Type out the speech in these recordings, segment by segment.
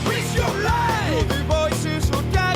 Raise your light. The voices will die.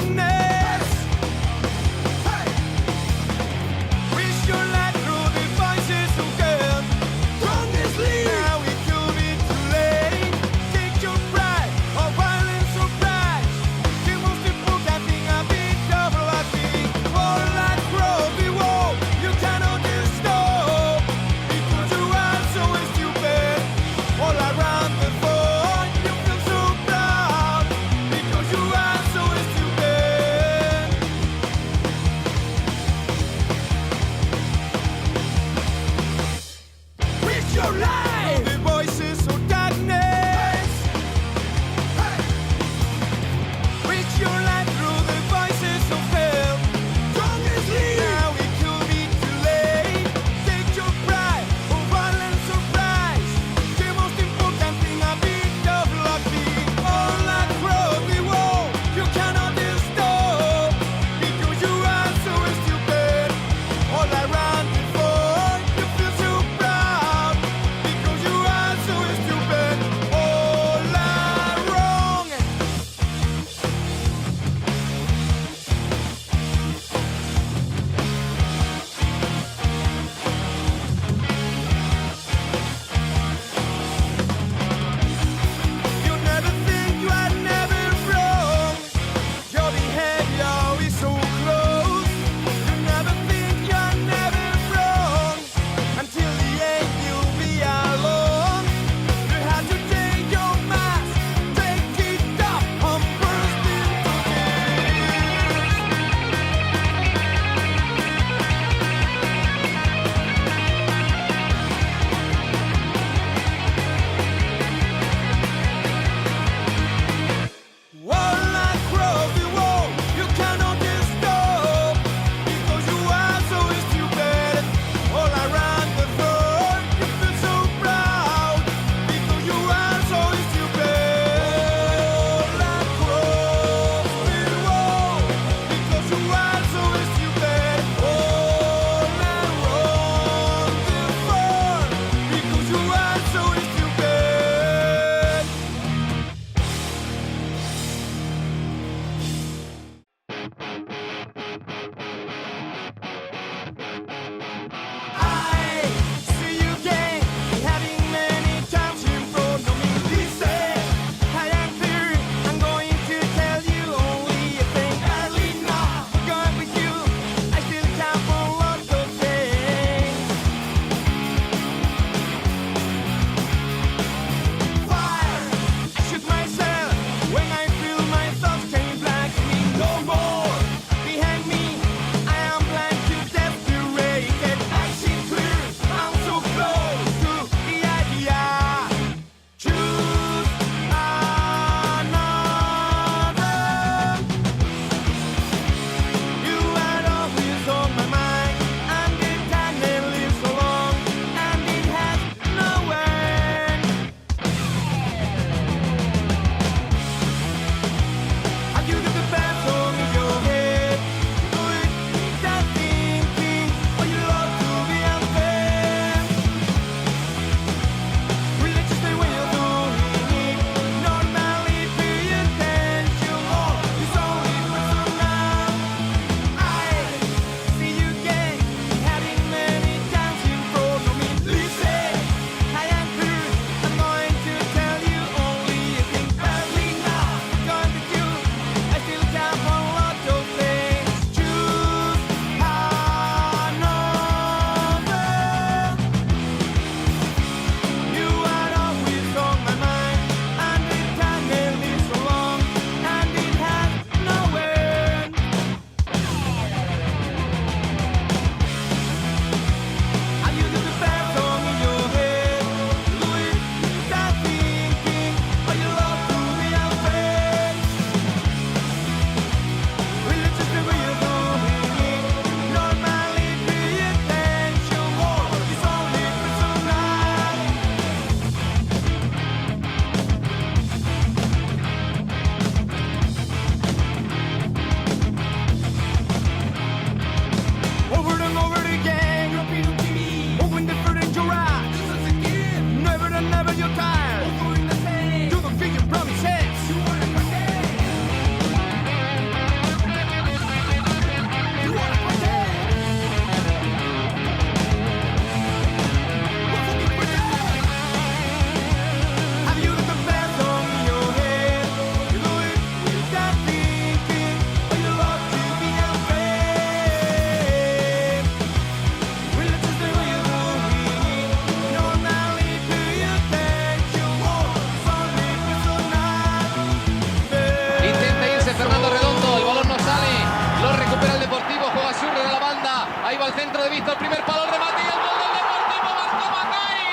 va al centro de Víctor, primer palo, el remate y el gol del Deportivo, marcó Macay.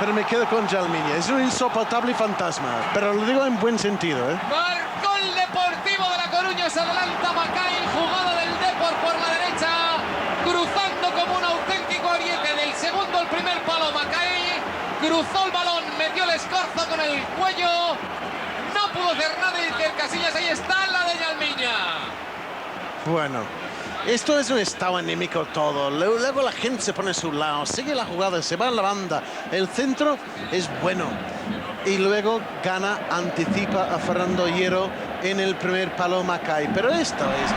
Pero me quedo con Djalminha, es un insoportable fantasma, pero lo digo en buen sentido, ¿eh? Marcó el Deportivo de La Coruña, se adelanta Macay, jugada del Depor por la derecha, cruzando como un auténtico ariete del segundo al primer palo. Macay cruzó el balón, metió el escorzo con el cuello, no pudo hacer nada y Casillas, ahí está la de Djalminha. Bueno, esto es un estado anímico todo. Luego la gente se pone a su lado, sigue la jugada, se va a la banda. El centro es bueno. Y luego gana, anticipa a Fernando Hierro en el primer palo Macay. Pero esto es...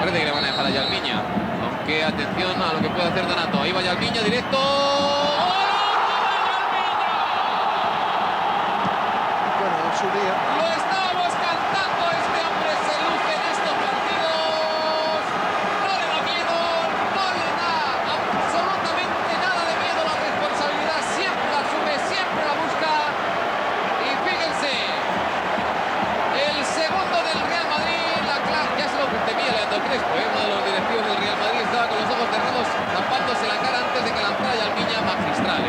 Parece que le van a dejar a Djalminha, aunque atención a lo que puede hacer Donato. Ahí va Djalminha directo. Bueno, en su día... Lo estábamos cantando, este hombre se luce en estos partidos. No le da miedo, no le da absolutamente nada de miedo. La responsabilidad siempre la asume, siempre la busca. Y fíjense, el segundo del Real Madrid, la clase, ya se lo temía Leandro Crespo, uno de los directivos del Real Madrid, estaba con los ojos cerrados, tapándose la cara antes de que lanzara Djalminha, magistral.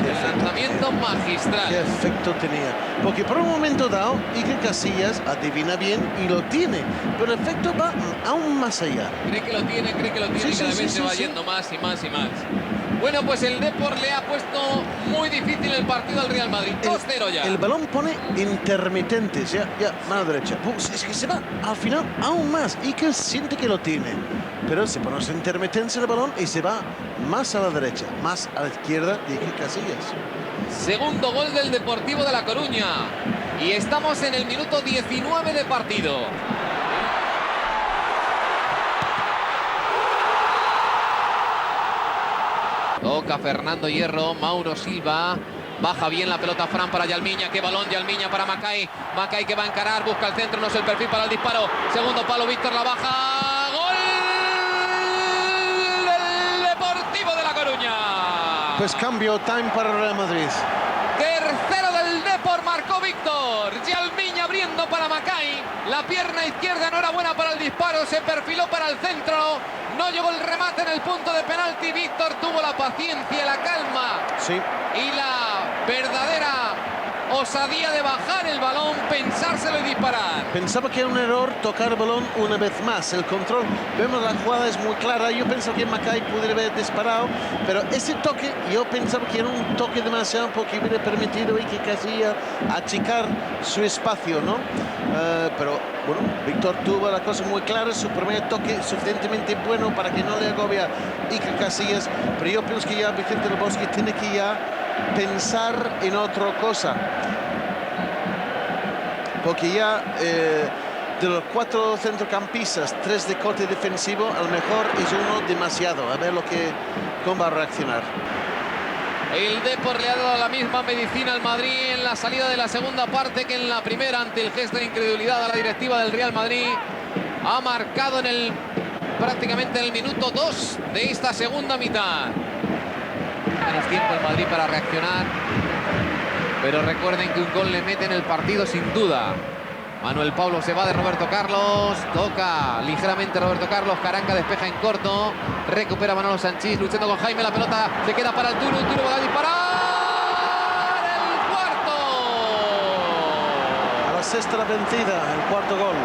El lanzamiento magistral. Qué efecto tenía. Porque por un momento dado, Iker Casillas adivina bien y lo tiene. Pero el efecto va aún más allá. Cree que lo tiene Sí, y cada vez se va yendo más y más y más. Bueno, pues el Depor le ha puesto muy difícil el partido al Real Madrid. 2-0 ya. El balón pone intermitentes, ya, mano derecha. Es que se va al final aún más. Iker siente que lo tiene. Pero se pone los intermitentes el balón y se va más a la derecha, más a la izquierda de Iker Casillas. Segundo gol del Deportivo de La Coruña. Y estamos en el minuto 19 de partido. Toca Fernando Hierro, Mauro Silva. Baja bien la pelota Fran para Djalminha. Qué balón Djalminha para Macay. Macay que va a encarar, busca el centro, no es el perfil para el disparo. Segundo palo, Víctor la baja. ¡Gol del Deportivo de La Coruña! Pues cambio, time para Real Madrid. Tercero del Depor, marcó Víctor. Djalminha abriendo para Macay. La pierna izquierda no era buena para el disparo, se perfiló para el centro. No llegó el remate en el punto de penalti. Víctor tuvo la paciencia, la calma y la verdadera osadía de bajar el balón, pensárselo y disparar. Pensaba que era un error tocar el balón una vez más. El control, vemos la jugada es muy clara. Yo pensaba que Macay pudiera haber disparado, pero ese toque, yo pensaba que era un toque demasiado porque hubiera permitido y que Casillas achicar su espacio, ¿no? Pero bueno, Víctor tuvo la cosa muy clara, su primer toque suficientemente bueno para que no le agobie a Iker Casillas, pero yo pienso que ya Vicente del Bosque tiene que ya pensar en otra cosa, porque ya de los 4 centrocampistas, 3 de corte defensivo, a lo mejor es uno demasiado. A ver cómo va a reaccionar. El Depor le ha dado la misma medicina al Madrid en la salida de la segunda parte que en la primera, ante el gesto de incredulidad a la directiva del Real Madrid. Ha marcado prácticamente en el minuto 2 de esta segunda mitad. Menos tiempo el Madrid para reaccionar, pero recuerden que un gol le mete en el partido sin duda. Manuel Pablo se va de Roberto Carlos, toca ligeramente Roberto Carlos, Caranca despeja en corto, recupera Manolo Sanchís, luchando con Jaime, la pelota se queda para el Turu va a disparar el cuarto. A la sexta la vencida, el cuarto gol.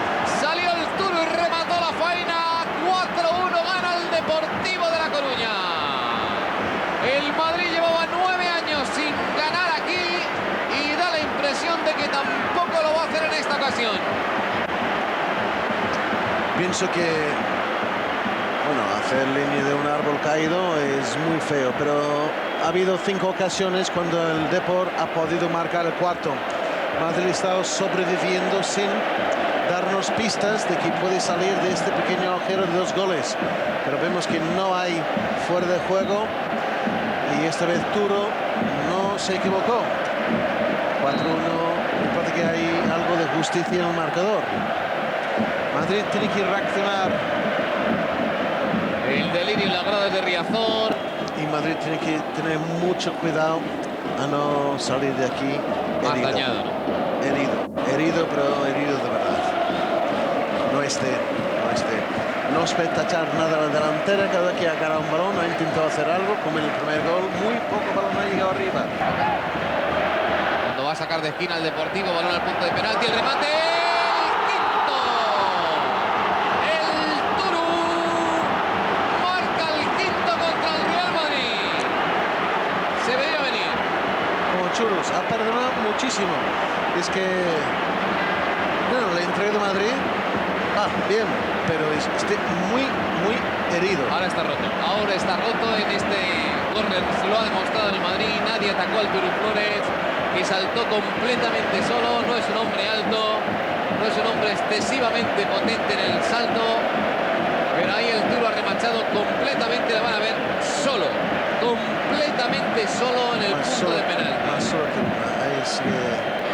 Salió el Turu y remató la faena. 4-1, gana el Deportivo de La Coruña. El Madrid llevaba 9 años sin ganar aquí y da la impresión de que tampoco lo va a hacer en esta ocasión. Pienso que, bueno, hacer línea de un árbol caído es muy feo, pero ha habido 5 ocasiones cuando el Depor ha podido marcar el cuarto. Madrid está sobreviviendo sin darnos pistas de que puede salir de este pequeño agujero de 2 goles. Pero vemos que no hay fuera de juego y esta vez Turo no se equivocó. 4-1, me parece que hay algo de justicia en el marcador. Madrid tiene que reaccionar. El delirio en las gradas de Riazor. Y Madrid tiene que tener mucho cuidado a no salir de aquí Más herido. dañado, ¿no? Herido, pero herido de verdad. No espectacular nada a la delantera. Cada vez que ha agarrado un balón ha intentado hacer algo, como en el primer gol. Muy poco balón ha llegado arriba. Cuando va a sacar de esquina el Deportivo, balón al punto de penalti, el remate. ¡El quinto! El Turu marca el quinto contra el Real Madrid. Se veía venir. Como churros, ha perdonado muchísimo. Es que bueno, la entrega de Madrid bien, pero esté muy herido. Ahora está roto en este córner, se lo ha demostrado el Madrid. Nadie atacó al Turu Flores, que saltó completamente solo. No es un hombre alto, no es un hombre excesivamente potente en el salto, pero ahí el Turu ha remachado completamente. La van a ver solo, completamente solo en el punto de penalti. Más solo que ahí sigue.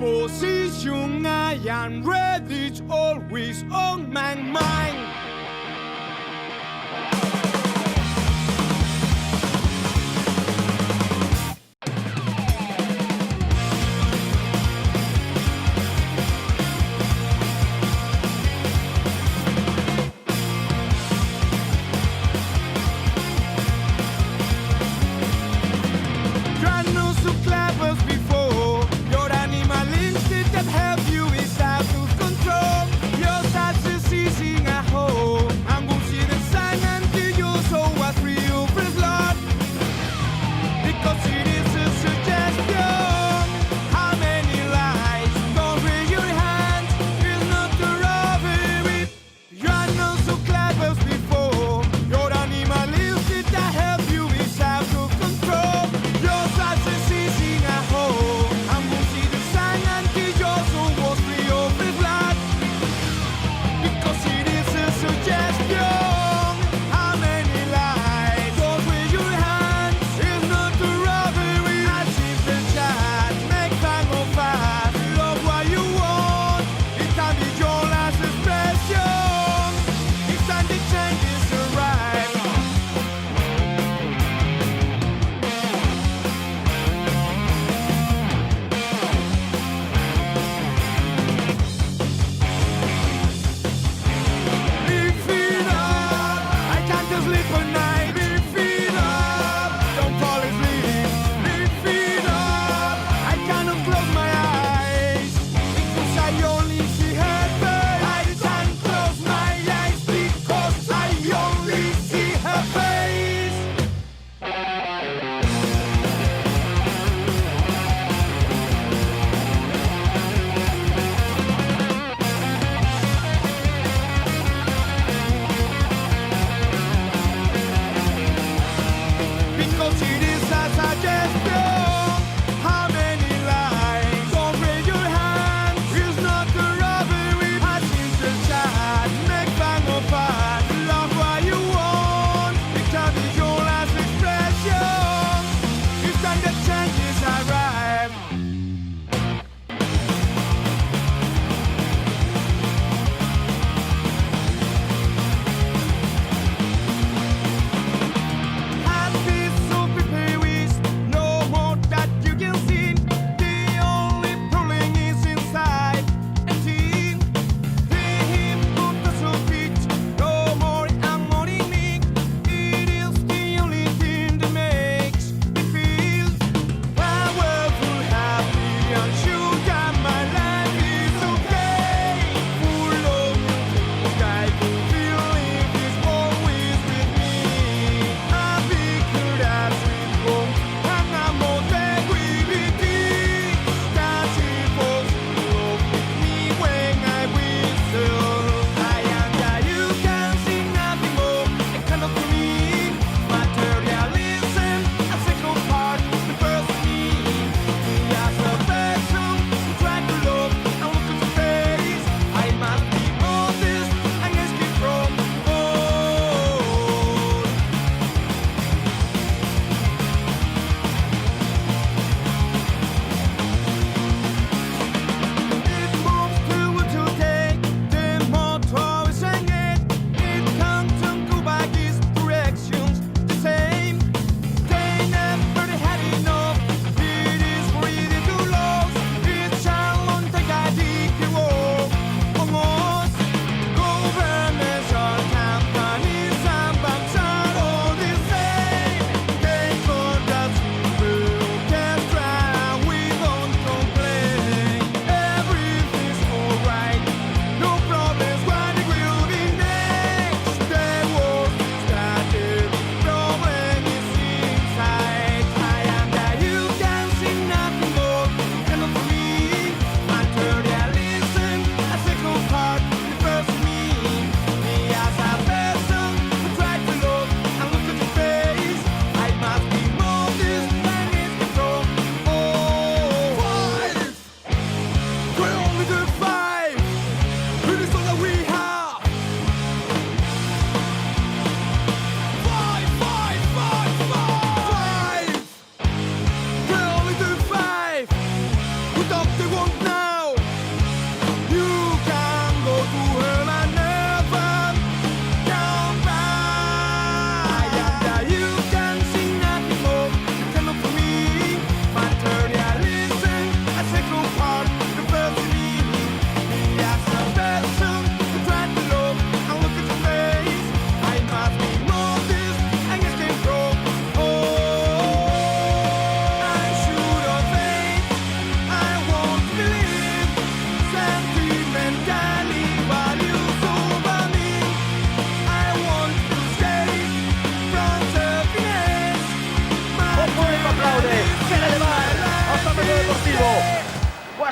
Opposition, I am ready, it's always on my mind. Easy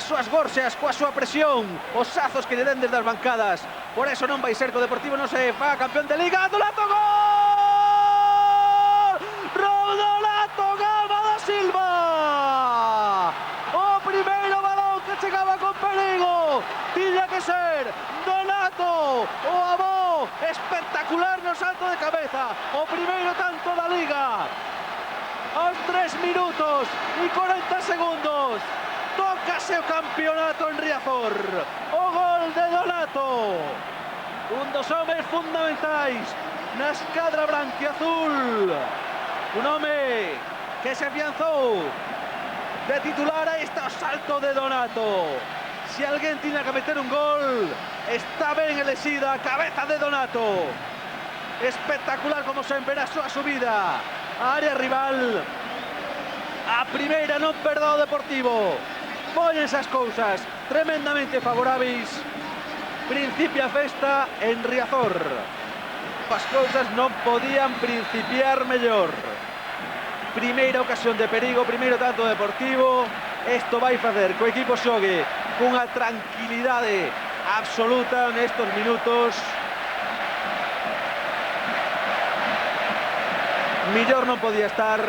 súas gorxas, coa súa presión, os azos que lle den desde as bancadas. Por eso non vai ser co Deportivo, non se fa campeón de Liga. Donato, gol! Donato Gama da Silva! O primeiro balón que chegaba con perigo. Tiña que ser Donato, o avó espectacular no salto de cabeza. O primeiro tanto da Liga. Aos 3 minutos e 40 segundos. Tócase o campeonato en Riazor. O gol de Donato. Un dos homes fundamentais na escadra branquiazul. Un home que se afianzou de titular. Aí está o salto de Donato. Si alguén tiña que meter un gol, está ben elexida a cabeza de Donato. Espectacular como sempre na súa subida a área rival. A primeira non perda o Deportivo. Póñense as cousas tremendamente favoráveis. Principia a festa en Riazor. As cousas non podían principiar mellor. Primeira ocasión de perigo, primeiro tanto Deportivo. Isto vai facer que o equipo xogue cunha tranquilidade absoluta nestos minutos. Millor non podía estar.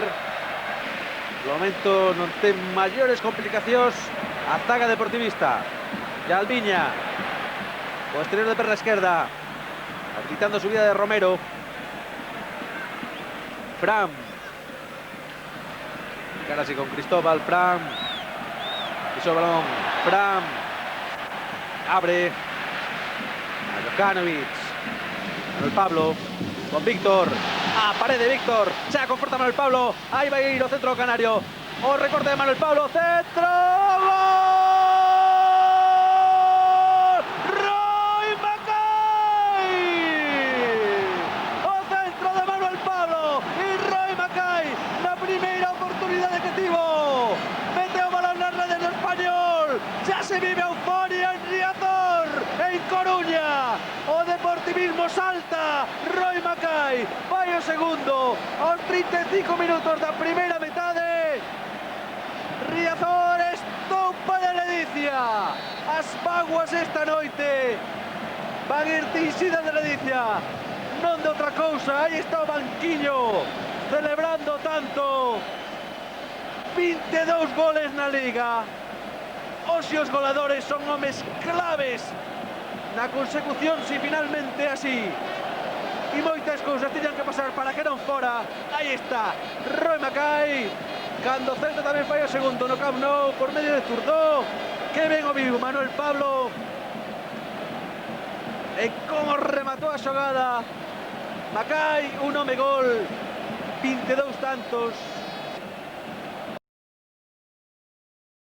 No momento non ten maiores complicacións a zaga deportivista. E Albiña, o exterior de perna esquerda, habilitando a subida de Romero. Fran, cara así con Cristóbal. Fran, piso el balón. Fran, abre a Jokanovic. Manuel Pablo con Víctor. A pared de Víctor, xa conforta Manuel Pablo. Aí vai ir o centro canario. O recorte de Manuel Pablo, centro, gol! Roy Mackay! O centro de Manuel Pablo e Roy Mackay na primeira oportunidade que tivo. Mete o balón nas redes do Español. Xa se vive euforia en Riazor, en Coruña. O deportivismo salta. Roy Mackay vai o segundo aos 35 minutos da primeira metade. Riazor estopa de ledicia. As vaguas esta noite van ir tinxidas de ledicia, non de outra cousa. Aí está o banquiño celebrando tanto. 22 goles na Liga. Os goleadores son homes claves na consecución, si finalmente así. E moitas cousas tiñan que pasar para que non fora. Aí está Roy Mackay. Cando o Celta tamén fai o segundo no Camp Nou por medio de Zurdó. Que ben o vivo Manuel Pablo. E como rematou a xogada Mackay, un home gol, 22 tantos.